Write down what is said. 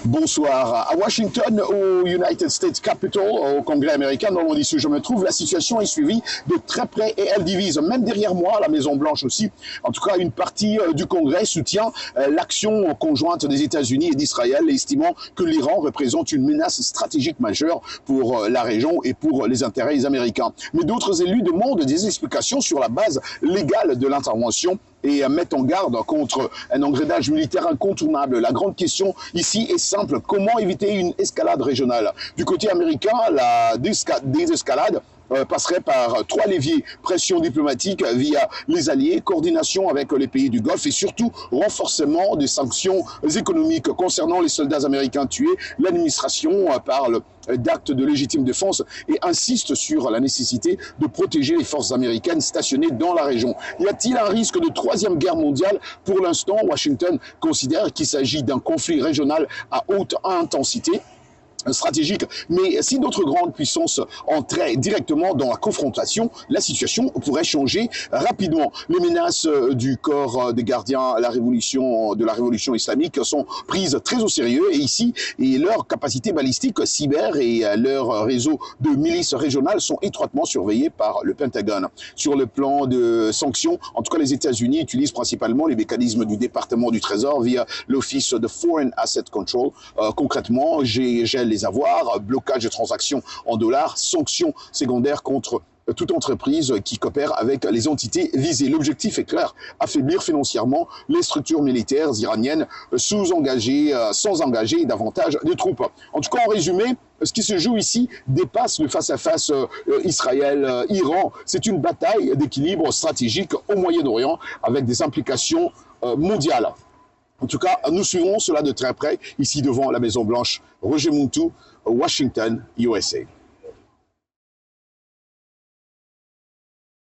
Bonsoir. À Washington, au United States Capitol, au Congrès américain, dans le monde ici où je me trouve, la situation est suivie de très près et elle divise. Même derrière moi, la Maison-Blanche aussi, en tout cas une partie du Congrès soutient l'action conjointe des États-Unis et d'Israël, estimant que l'Iran représente une menace stratégique majeure pour la région et pour les intérêts américains. Mais d'autres élus demandent des explications sur la base légale de l'intervention et mettent en garde contre un engrenage militaire incontournable. La grande question ici est simple, comment éviter une escalade régionale? Du côté américain, la désescalade passerait par trois leviers: pression diplomatique via les alliés, coordination avec les pays du Golfe et surtout renforcement des sanctions économiques. Concernant les soldats américains tués, l'administration parle d'actes de légitime défense et insiste sur la nécessité de protéger les forces américaines stationnées dans la région. Y a-t-il un risque de troisième guerre mondiale? Pour l'instant, Washington considère qu'il s'agit d'un conflit régional à haute intensité stratégique, mais si d'autres grandes puissances entraient directement dans la confrontation, la situation pourrait changer rapidement. Les menaces du corps des gardiens de la révolution islamique sont prises très au sérieux et ici, leurs capacités balistiques cyber et leur réseau de milices régionales sont étroitement surveillés par le Pentagone. Sur le plan de sanctions, en tout cas les États-Unis utilisent principalement les mécanismes du département du Trésor via l'Office de Foreign Asset Control. Concrètement, gèle les avoirs, blocage de transactions en dollars, sanctions secondaires contre toute entreprise qui coopère avec les entités visées. L'objectif est clair, affaiblir financièrement les structures militaires iraniennes sans engager davantage de troupes. En tout cas, en résumé, ce qui se joue ici dépasse le face-à-face Israël-Iran. C'est une bataille d'équilibre stratégique au Moyen-Orient avec des implications mondiales. En tout cas, nous suivrons cela de très près, ici devant la Maison-Blanche. Roger Muntu, Washington, USA.